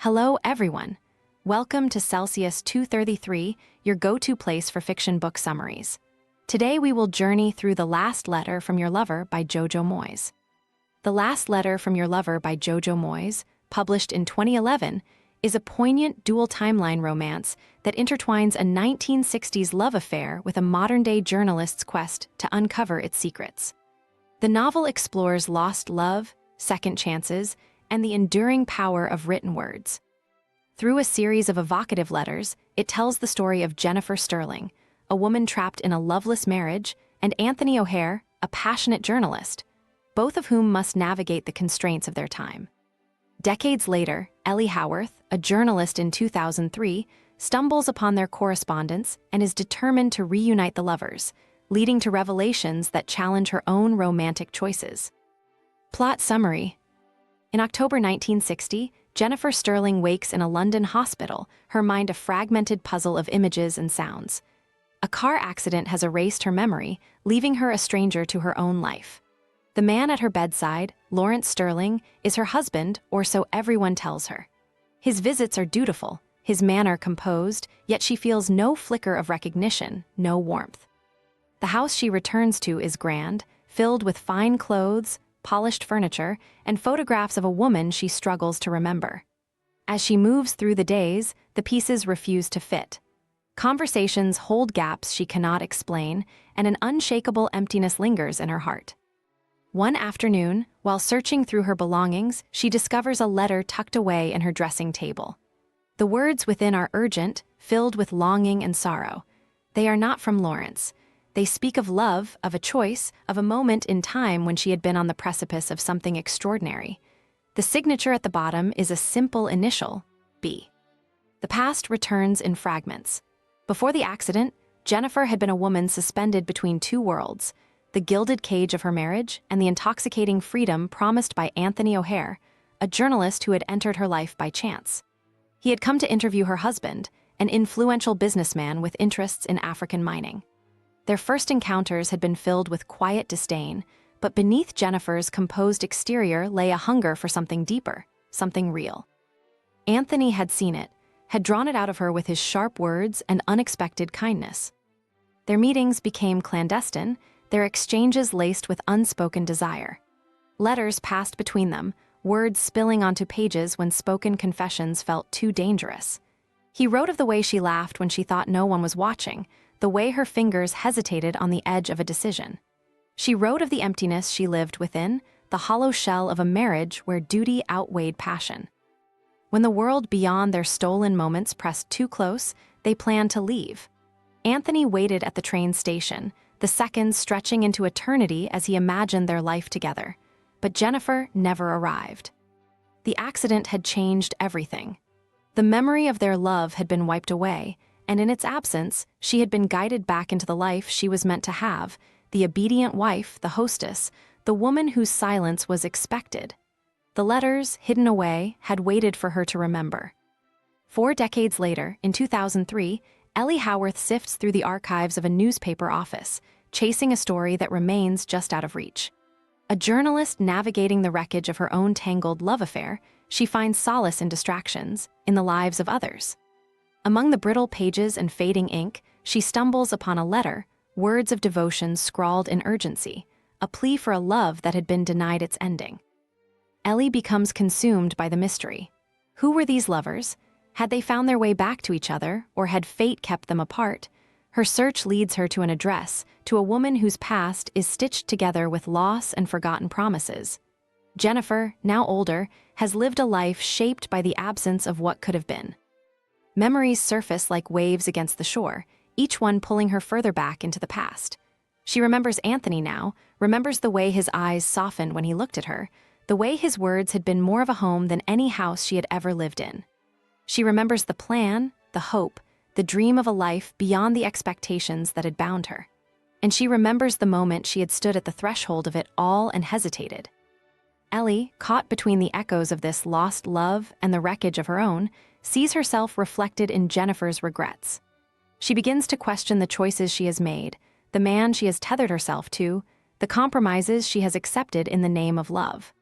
Hello, everyone. Welcome to Celsius 233, your go-to place for fiction book summaries. Today we will journey through The Last Letter from Your Lover by Jojo Moyes. The Last Letter from Your Lover by Jojo Moyes, published in 2011, is a poignant dual timeline romance that intertwines a 1960s love affair with a modern-day journalist's quest to uncover its secrets. The novel explores lost love, second chances, and the enduring power of written words. Through a series of evocative letters, it tells the story of Jennifer Stirling, a woman trapped in a loveless marriage, and Anthony O'Hare, a passionate journalist, both of whom must navigate the constraints of their time. Decades later, Ellie Haworth, a journalist in 2003, stumbles upon their correspondence and is determined to reunite the lovers, leading to revelations that challenge her own romantic choices. Plot summary. In October 1960, Jennifer Stirling wakes in a London hospital, her mind a fragmented puzzle of images and sounds. A car accident has erased her memory, leaving her a stranger to her own life. The man at her bedside, Lawrence Stirling, is her husband, or so everyone tells her. His visits are dutiful, his manner composed, yet she feels no flicker of recognition, no warmth. The house she returns to is grand, filled with fine clothes, polished furniture, and photographs of a woman she struggles to remember. As she moves through the days, the pieces refuse to fit. Conversations hold gaps she cannot explain, and an unshakable emptiness lingers in her heart. One afternoon, while searching through her belongings, she discovers a letter tucked away in her dressing table. The words within are urgent, filled with longing and sorrow. They are not from Lawrence. They speak of love, of a choice, of a moment in time when she had been on the precipice of something extraordinary. The signature at the bottom is a simple initial, B. The past returns in fragments. Before the accident, Jennifer had been a woman suspended between two worlds, the gilded cage of her marriage and the intoxicating freedom promised by Anthony O'Hare, a journalist who had entered her life by chance. He had come to interview her husband, an influential businessman with interests in African mining. Their first encounters had been filled with quiet disdain, but beneath Jennifer's composed exterior lay a hunger for something deeper, something real. Anthony had seen it, had drawn it out of her with his sharp words and unexpected kindness. Their meetings became clandestine, their exchanges laced with unspoken desire. Letters passed between them, words spilling onto pages when spoken confessions felt too dangerous. He wrote of the way she laughed when she thought no one was watching, the way her fingers hesitated on the edge of a decision. She wrote of the emptiness she lived within, the hollow shell of a marriage where duty outweighed passion. When the world beyond their stolen moments pressed too close, they planned to leave. Anthony waited at the train station, the seconds stretching into eternity as he imagined their life together. But Jennifer never arrived. The accident had changed everything. The memory of their love had been wiped away, and in its absence, she had been guided back into the life she was meant to have, the obedient wife, the hostess, the woman whose silence was expected. The letters, hidden away, had waited for her to remember. 4 decades later, in 2003, Ellie Haworth sifts through the archives of a newspaper office, chasing a story that remains just out of reach. A journalist navigating the wreckage of her own tangled love affair, she finds solace in distractions, in the lives of others. Among the brittle pages and fading ink, she stumbles upon a letter, words of devotion scrawled in urgency, a plea for a love that had been denied its ending. Ellie becomes consumed by the mystery. Who were these lovers? Had they found their way back to each other, or had fate kept them apart? Her search leads her to an address, to a woman whose past is stitched together with loss and forgotten promises. Jennifer, now older, has lived a life shaped by the absence of what could have been. Memories surface like waves against the shore, each one pulling her further back into the past. She remembers Anthony now, remembers the way his eyes softened when he looked at her, the way his words had been more of a home than any house she had ever lived in. She remembers the plan, the hope, the dream of a life beyond the expectations that had bound her. And she remembers the moment she had stood at the threshold of it all and hesitated. Ellie, caught between the echoes of this lost love and the wreckage of her own, sees herself reflected in Jennifer's regrets. She begins to question the choices she has made, the man she has tethered herself to, the compromises she has accepted in the name of love.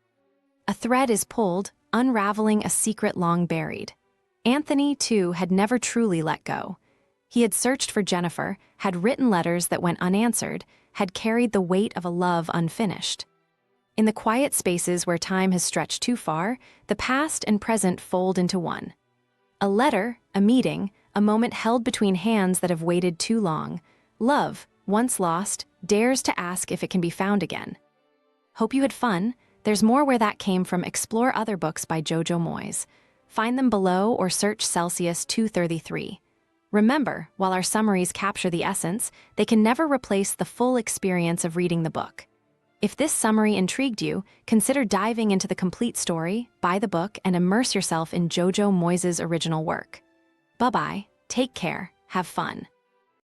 A thread is pulled, unraveling a secret long buried. Anthony, too, had never truly let go. He had searched for Jennifer, had written letters that went unanswered, had carried the weight of a love unfinished. In the quiet spaces where time has stretched too far, the past and present fold into one. A letter, a meeting, a moment held between hands that have waited too long. Love, once lost, dares to ask if it can be found again. Hope you had fun. There's more where that came from. Explore other books by Jojo Moyes. Find them below or search Celsius 233. Remember, while our summaries capture the essence, they can never replace the full experience of reading the book. If this summary intrigued you, consider diving into the complete story, buy the book, and immerse yourself in Jojo Moyes' original work. Bye-bye, take care, have fun.